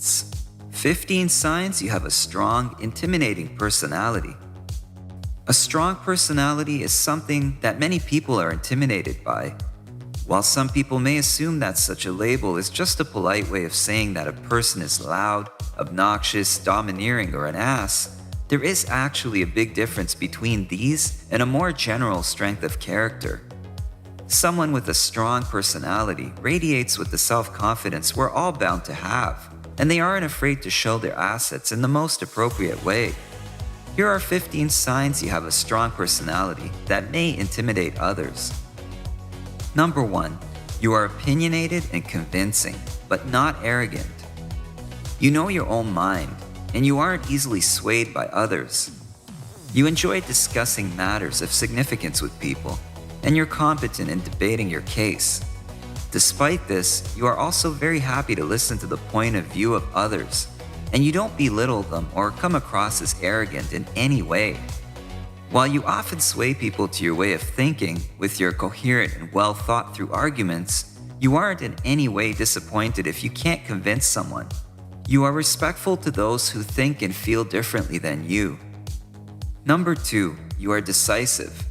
15 signs you have a strong, intimidating personality. A strong personality is something that many people are intimidated by. While some people may assume that such a label is just a polite way of saying that a person is loud, obnoxious, domineering, or an ass, there is actually a big difference between these and a more general strength of character. Someone with a strong personality radiates with the self-confidence we're all bound to have, and they aren't afraid to show their assets in the most appropriate way. Here are 15 signs you have a strong personality that may intimidate others. Number 1. You are opinionated and convincing, but not arrogant. You know your own mind, and you aren't easily swayed by others. You enjoy discussing matters of significance with people, and you're competent in debating your case. Despite this, you are also very happy to listen to the point of view of others, and you don't belittle them or come across as arrogant in any way. While you often sway people to your way of thinking with your coherent and well thought through arguments, you aren't in any way disappointed if you can't convince someone. You are respectful to those who think and feel differently than you. Number 2, you are decisive.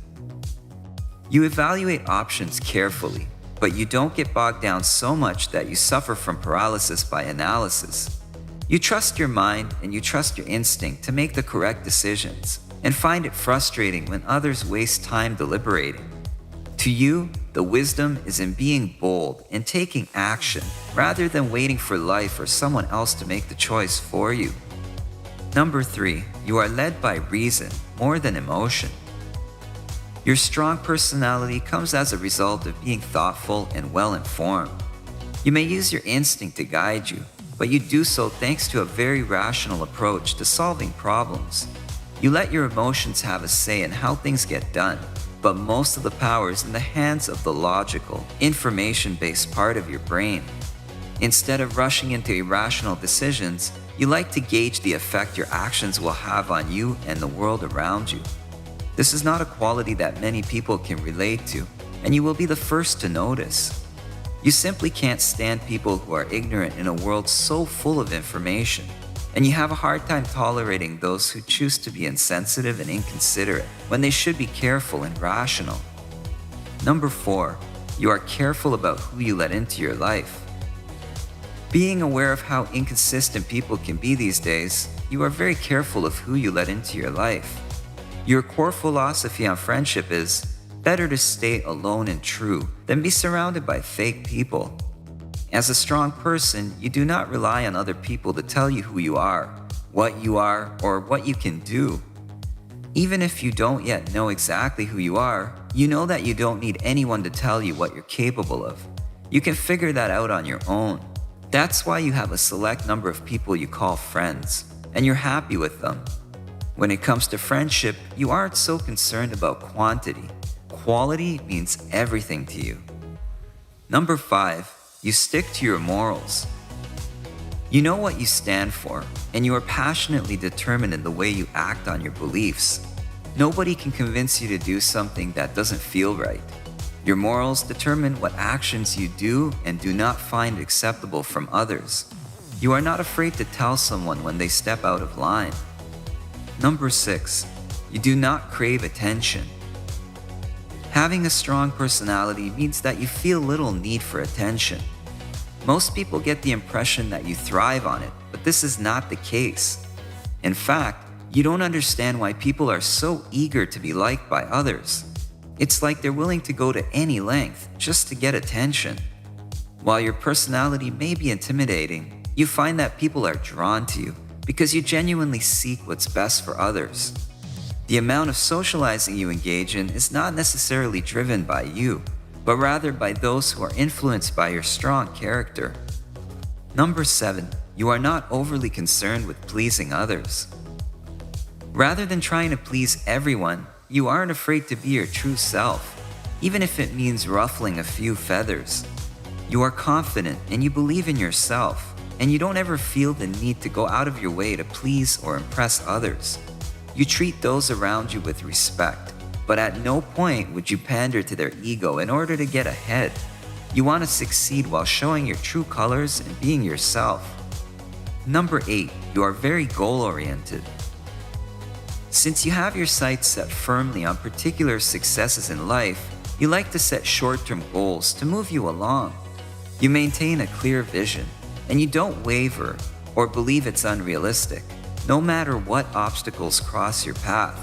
You evaluate options carefully, but you don't get bogged down so much that you suffer from paralysis by analysis. You trust your mind and you trust your instinct to make the correct decisions, and find it frustrating when others waste time deliberating. To you, the wisdom is in being bold and taking action rather than waiting for life or someone else to make the choice for you. Number 3, you are led by reason more than emotion. Your strong personality comes as a result of being thoughtful and well-informed. You may use your instinct to guide you, but you do so thanks to a very rational approach to solving problems. You let your emotions have a say in how things get done, but most of the power is in the hands of the logical, information-based part of your brain. Instead of rushing into irrational decisions, you like to gauge the effect your actions will have on you and the world around you. This is not a quality that many people can relate to, and you will be the first to notice. You simply can't stand people who are ignorant in a world so full of information, and you have a hard time tolerating those who choose to be insensitive and inconsiderate when they should be careful and rational. Number 4, you are careful about who you let into your life. Being aware of how inconsistent people can be these days, you are very careful of who you let into your life. Your core philosophy on friendship is, better to stay alone and true than be surrounded by fake people. As a strong person, you do not rely on other people to tell you who you are, or what you can do. Even if you don't yet know exactly who you are, you know that you don't need anyone to tell you what you're capable of. You can figure that out on your own. That's why you have a select number of people you call friends, and you're happy with them. When it comes to friendship, you aren't so concerned about quantity. Quality means everything to you. Number 5, you stick to your morals. You know what you stand for, and you are passionately determined in the way you act on your beliefs. Nobody can convince you to do something that doesn't feel right. Your morals determine what actions you do and do not find acceptable from others. You are not afraid to tell someone when they step out of line. Number 6, you do not crave attention. Having a strong personality means that you feel little need for attention. Most people get the impression that you thrive on it, but this is not the case. In fact, you don't understand why people are so eager to be liked by others. It's like they're willing to go to any length just to get attention. While your personality may be intimidating, you find that people are drawn to you because you genuinely seek what's best for others. The amount of socializing you engage in is not necessarily driven by you, but rather by those who are influenced by your strong character. Number 7, you are not overly concerned with pleasing others. Rather than trying to please everyone, you aren't afraid to be your true self, even if it means ruffling a few feathers. You are confident and you believe in yourself, and you don't ever feel the need to go out of your way to please or impress others. You treat those around you with respect, but at no point would you pander to their ego in order to get ahead. You want to succeed while showing your true colors and being yourself. Number 8, you are very goal-oriented. Since you have your sights set firmly on particular successes in life, you like to set short-term goals to move you along. You maintain a clear vision, and you don't waver or believe it's unrealistic, no matter what obstacles cross your path.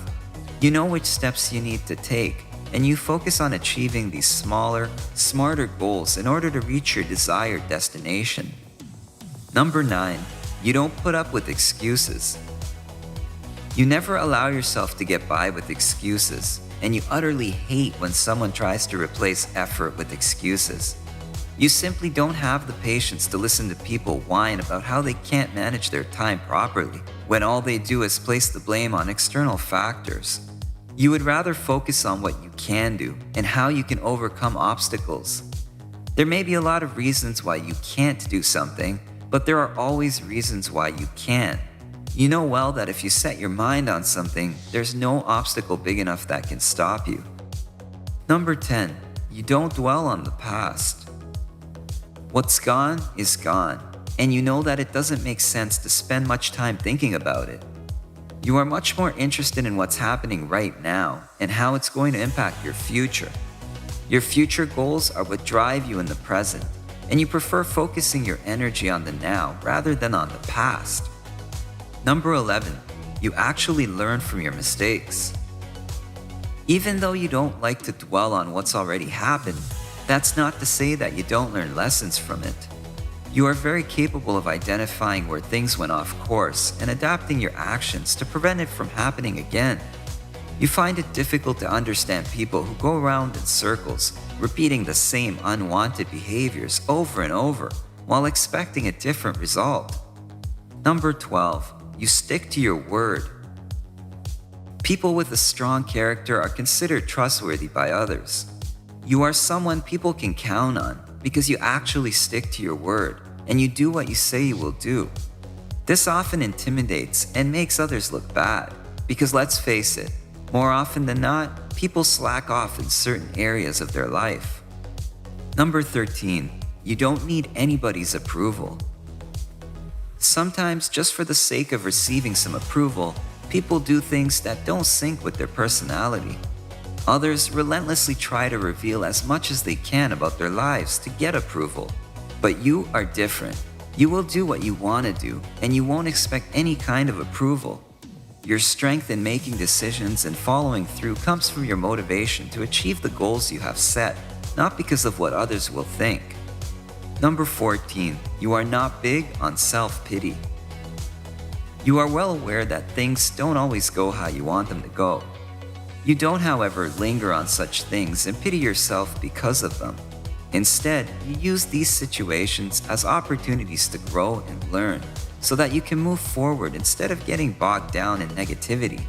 You know which steps you need to take, and you focus on achieving these smaller, smarter goals in order to reach your desired destination. Number 9, you don't put up with excuses. You never allow yourself to get by with excuses, and you utterly hate when someone tries to replace effort with excuses. You simply don't have the patience to listen to people whine about how they can't manage their time properly, when all they do is place the blame on external factors. You would rather focus on what you can do and how you can overcome obstacles. There may be a lot of reasons why you can't do something, but there are always reasons why you can. You know well that if you set your mind on something, there's no obstacle big enough that can stop you. Number 10, you don't dwell on the past. What's gone is gone, and you know that it doesn't make sense to spend much time thinking about it. You are much more interested in what's happening right now and how it's going to impact your future. Your future goals are what drive you in the present, and you prefer focusing your energy on the now rather than on the past. Number 11, you actually learn from your mistakes. Even though you don't like to dwell on what's already happened, that's not to say that you don't learn lessons from it. You are very capable of identifying where things went off course and adapting your actions to prevent it from happening again. You find it difficult to understand people who go around in circles, repeating the same unwanted behaviors over and over while expecting a different result. Number 12, you stick to your word. People with a strong character are considered trustworthy by others. You are someone people can count on because you actually stick to your word and you do what you say you will do. This often intimidates and makes others look bad because, let's face it, more often than not, people slack off in certain areas of their life. Number 13, you don't need anybody's approval. Sometimes, just for the sake of receiving some approval, people do things that don't sync with their personality. Others relentlessly try to reveal as much as they can about their lives to get approval. But you are different. You will do what you want to do, and you won't expect any kind of approval. Your strength in making decisions and following through comes from your motivation to achieve the goals you have set, not because of what others will think. Number 14, you are not big on self-pity. You are well aware that things don't always go how you want them to go. You don't, however, linger on such things and pity yourself because of them. Instead, you use these situations as opportunities to grow and learn so that you can move forward instead of getting bogged down in negativity.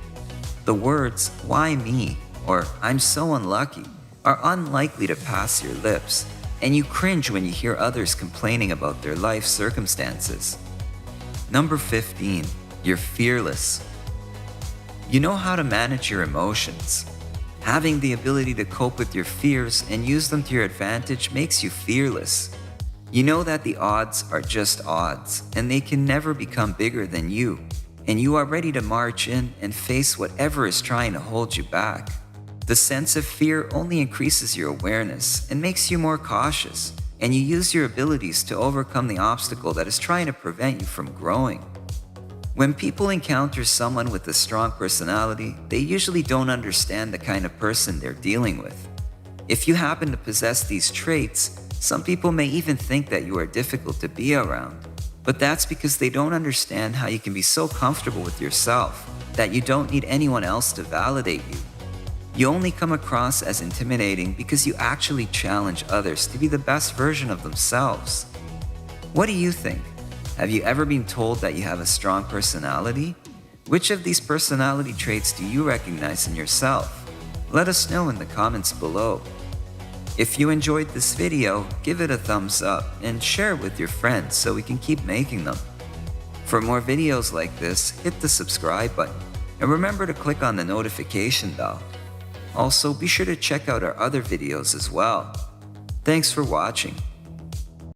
The words, "why me?" or "I'm so unlucky" are unlikely to pass your lips, and you cringe when you hear others complaining about their life circumstances. Number 15, you're fearless. You know how to manage your emotions. Having the ability to cope with your fears and use them to your advantage makes you fearless. You know that the odds are just odds, and they can never become bigger than you, and you are ready to march in and face whatever is trying to hold you back. The sense of fear only increases your awareness and makes you more cautious, and you use your abilities to overcome the obstacle that is trying to prevent you from growing. When people encounter someone with a strong personality, they usually don't understand the kind of person they're dealing with. If you happen to possess these traits, some people may even think that you are difficult to be around. But that's because they don't understand how you can be so comfortable with yourself that you don't need anyone else to validate you. You only come across as intimidating because you actually challenge others to be the best version of themselves. What do you think? Have you ever been told that you have a strong personality? Which of these personality traits do you recognize in yourself? Let us know in the comments below. If you enjoyed this video, give it a thumbs up and share it with your friends so we can keep making them. For more videos like this, hit the subscribe button and remember to click on the notification bell. Also, be sure to check out our other videos as well. Thanks for watching.